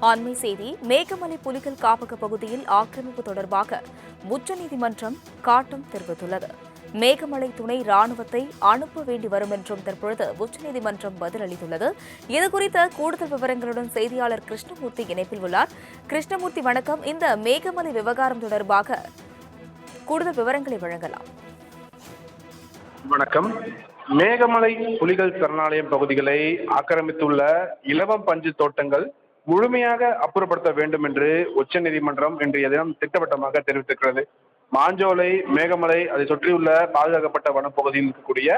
அண்மை செய்தி மேகமலை புலிகள் காப்பக பகுதியில் ஆக்கிரமிப்பு தொடர்பாக உச்சநீதிமன்றம் காட்டம் தெரிவித்துள்ளது. மேகமலை துணை ராணுவத்தை அனுப்ப வேண்டி வரும் என்றும் தற்பொழுது உச்சநீதிமன்றம் பதிலளித்துள்ளது. இதுகுறித்த கூடுதல் விவரங்களுடன் செய்தியாளர் கிருஷ்ணமூர்த்தி இணைப்பில் உள்ளார். கிருஷ்ணமூர்த்தி வணக்கம். இந்த மேகமலை விவகாரம் தொடர்பாக கூடுதல் விவரங்களை வழங்கலாம். வணக்கம். மேகமலை புலிகள் சரணாலயம் பகுதிகளை ஆக்கிரமித்துள்ள இலவம் பஞ்சு தோட்டங்கள் முழுமையாக அப்புறப்படுத்த வேண்டும் என்று உச்சநீதிமன்றம் இன்றைய தினம் திட்டவட்டமாக தெரிவித்திருக்கிறது. மாஞ்சோலை, மேகமலை, அதை சுற்றியுள்ள பாதுகாக்கப்பட்ட வனப்பகுதியில் இருக்கக்கூடிய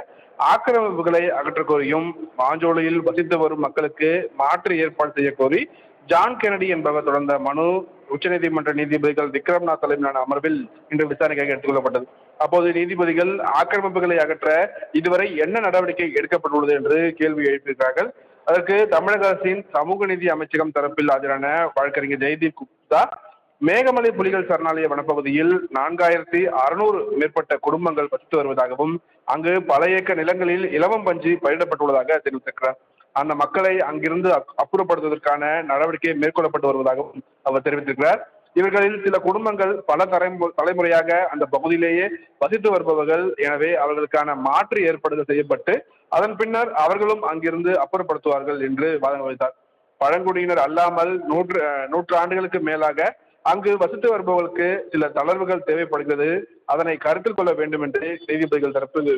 ஆக்கிரமிப்புகளை அகற்றக் கோரியும் மாஞ்சோலையில் வசித்து வரும் மக்களுக்கு மாற்று ஏற்பாடு செய்ய கோரி ஜான் கென்னடி என்பவர் தொடர்ந்த மனு உச்சநீதிமன்ற நீதிபதிகள் விக்ரம்நாத் தலைமையிலான அமர்வில் இன்று விசாரணைக்காக எடுத்துக் கொள்ளப்பட்டது. அப்போது நீதிபதிகள் ஆக்கிரமிப்புகளை அகற்ற இதுவரை என்ன நடவடிக்கை எடுக்கப்பட்டுள்ளது என்று கேள்வி எழுப்பியிருக்கிறார்கள். அதற்கு தமிழக அரசின் சமூக நீதி அமைச்சகம் தரப்பில் ஆஜரான வழக்கறிஞர் ஜெய்தீப் குப்தா, மேகமலை புலிகள் சரணாலய வனப்பகுதியில் 4600 மேற்பட்ட குடும்பங்கள் வசித்து வருவதாகவும் அங்கு பல ஏக்கர் நிலங்களில் இலவம் பஞ்சு பயிரிடப்பட்டுள்ளதாக தெரிவித்திருக்கிறார். அந்த மக்களை அங்கிருந்து அப்புறப்படுத்துவதற்கான நடவடிக்கை மேற்கொள்ளப்பட்டு வருவதாகவும் அவர் தெரிவித்திருக்கிறார். இவர்களில் சில குடும்பங்கள் பல தலைமுறையாக அந்த பகுதியிலேயே வசித்து வருபவர்கள். எனவே அவர்களுக்கான மாற்று ஏற்பாடுகள் செய்யப்பட்டு அதன் பின்னர் அவர்களும் அங்கிருந்து அப்புறப்படுத்துவார்கள் என்று வாதம் வைத்தார். பழங்குடியினர் அல்லாமல் 100 ஆண்டுகளுக்கு மேலாக அங்கு வசித்து வருபவர்களுக்கு சில தளர்வுகள் தேவைப்படுகிறது. அதனை கருத்தில் கொள்ள வேண்டும் என்று நீதிபதிகள் தரப்பில்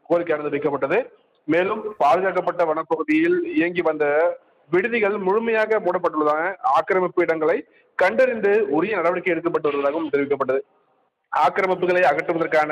கோரிக்கையானது வைக்கப்பட்டது. மேலும் பாதுகாக்கப்பட்ட வனப்பகுதியில் இயங்கி வந்த விடுதிகள் முழுமையாக மூடப்பட்டுள்ளதாக ஆக்கிரமிப்பு இடங்களை கண்டறிந்து உரிய நடவடிக்கை எடுக்கப்பட்டு வருவதாகவும் தெரிவிக்கப்பட்டது. ஆக்கிரமிப்புகளை அகற்றுவதற்கான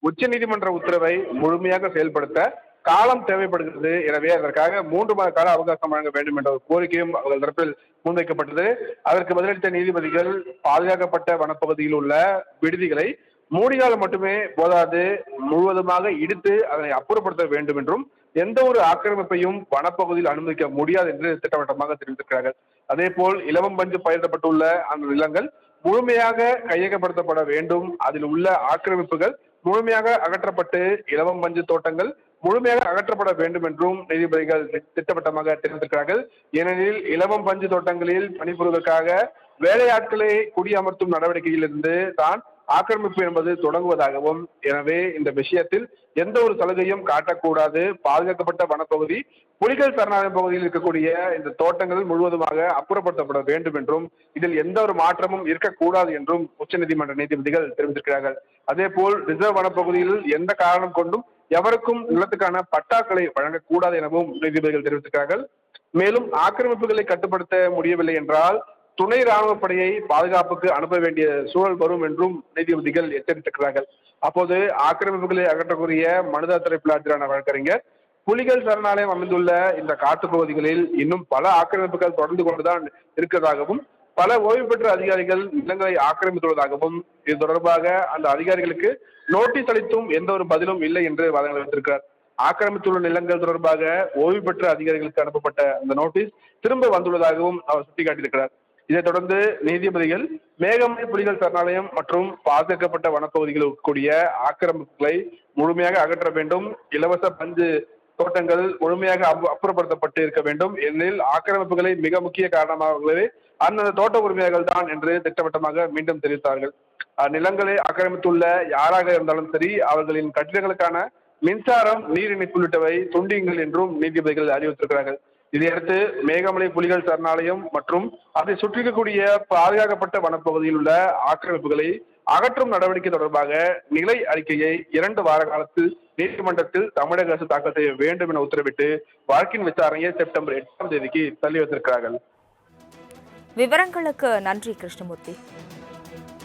உச்சநீதிமன்ற உத்தரவை முழுமையாக செயல்படுத்த காலம் தேவைப்படுகிறது. எனவே அதற்காக 3 மாத கால அவகாசம் வழங்க வேண்டும் என்ற ஒரு கோரிக்கையும் அவர்கள் தரப்பில் முன்வைக்கப்பட்டது. அதற்கு பதிலளித்த நீதிபதிகள் பாதுகாக்கப்பட்ட வனப்பகுதியில் உள்ள விடுதிகளை மூடினால் மட்டுமே போதாது, முழுவதுமாக இடித்து அதனை அப்புறப்படுத்த வேண்டும் என்றும் எந்த ஒரு ஆக்கிரமிப்பையும் வனப்பகுதியில் அனுமதிக்க முடியாது என்று திட்டவட்டமாக தெரிவித்திருக்கிறார்கள். அதே போல் இலவம் பஞ்சு பயிரிடப்பட்டுள்ள அந்த நிலங்கள் முழுமையாக கையகப்படுத்தப்பட வேண்டும். அதில் உள்ள ஆக்கிரமிப்புகள் முழுமையாக அகற்றப்பட்டு இலவம் பஞ்சு தோட்டங்கள் முழுமையாக அகற்றப்பட வேண்டும் என்றும் நீதிபதிகள் திட்டவட்டமாக தெரிவித்திருக்கிறார்கள். ஏனெனில் இலவம் பஞ்சு தோட்டங்களில் பணிபுரிவதற்காக வேலையாட்களை குடியமர்த்தும் நடவடிக்கையில் இருந்து தான் ஆக்கிரமிப்பு என்பது தொடங்குவதாகவும், எனவே இந்த விஷயத்தில் எந்த ஒரு சலுகையும் காட்டக்கூடாது. பாதுகாக்கப்பட்ட வனப்பகுதி புலிகள் சரணாலய பகுதியில் இருக்கக்கூடிய இந்த தோட்டங்கள் முழுவதுமாக அப்புறப்படுத்தப்பட வேண்டும் என்றும் இதில் எந்த ஒரு மாற்றமும் இருக்கக்கூடாது என்றும் உச்சநீதிமன்ற நீதிபதிகள் தெரிவித்திருக்கிறார்கள். அதே போல் ரிசர்வ் வனப்பகுதியில் எந்த காரணம் கொண்டும் எவருக்கும் நிலத்துக்கான பட்டாக்களை வழங்கக்கூடாது எனவும் நீதிபதிகள் தெரிவித்திருக்கிறார்கள். மேலும் ஆக்கிரமிப்புகளை கட்டுப்படுத்த முடியவில்லை என்றால் துணை ராணுவ படையை பாதுகாப்புக்கு அனுப்ப வேண்டிய சூழல் வரும் என்றும் நீதிபதிகள் எச்சரித்திருக்கிறார்கள். அப்போது ஆக்கிரமிப்புகளை அகற்றக்கூடிய மனுதாரர் தரப்பில் ஆஜரான வழக்கறிஞர், புலிகள் சரணாலயம் அமைந்துள்ள இந்த காட்டு பகுதிகளில் இன்னும் பல ஆக்கிரமிப்புகள் தொடர்ந்து கொண்டுதான் இருக்கிறதாகவும் பல ஓய்வு பெற்ற அதிகாரிகள் நிலங்களை ஆக்கிரமித்துள்ளதாகவும் இது தொடர்பாக அந்த அதிகாரிகளுக்கு நோட்டீஸ் அளித்தும் எந்த ஒரு பதிலும் இல்லை என்று வாதங்கள் வைத்திருக்கிறார். ஆக்கிரமித்துள்ள நிலங்கள் தொடர்பாக ஓய்வு பெற்ற அதிகாரிகளுக்கு அனுப்பப்பட்ட அந்த நோட்டீஸ் திரும்ப வந்துள்ளதாகவும் அவர் சுட்டிக்காட்டியிருக்கிறார். இதைத் தொடர்ந்து நீதிபதிகள் மேகமலை புலிகள் சரணாலயம் மற்றும் பாதுகாக்கப்பட்ட வனப்பகுதிகளில் இருக்கக்கூடிய ஆக்கிரமிப்புகளை முழுமையாக அகற்ற வேண்டும். இலவச பஞ்சு தோட்டங்கள் முழுமையாக அப்புறப்படுத்தப்பட்டு இருக்க வேண்டும். ஏனெனில் ஆக்கிரமிப்புகளை மிக முக்கிய காரணமாகவே அந்தந்த தோட்ட உரிமையாளர்கள் தான் என்று திட்டவட்டமாக மீண்டும் தெரிவித்தார்கள். நிலங்களை ஆக்கிரமித்துள்ள யாராக இருந்தாலும் சரி, அவர்களின் கட்டிடங்களுக்கான மின்சாரம், நீர் இணைப்பு உள்ளிட்டவை துண்டியுங்கள் என்றும் நீதிபதிகள் அறிவித்திருக்கிறார்கள். இதையடுத்து மேகமலை புலிகள் சரணாலயம் மற்றும் அதை சுற்றிக்கக்கூடிய பாதுகாக்கப்பட்ட வனப்பகுதியில் உள்ள ஆக்கிரமிப்புகளை அகற்றும் நடவடிக்கை தொடர்பாக நிலை அறிக்கையை 2 வார காலத்தில் நீதிமன்றத்தில் தமிழக அரசு தாக்கல் செய்ய வேண்டும் என உத்தரவிட்டு வழக்கின் விசாரணையை செப்டம்பர் 8ஆம் தேதிக்கு தள்ளி வைத்திருக்கிறார்கள். விவரங்களுக்கு நன்றி கிருஷ்ணமூர்த்தி.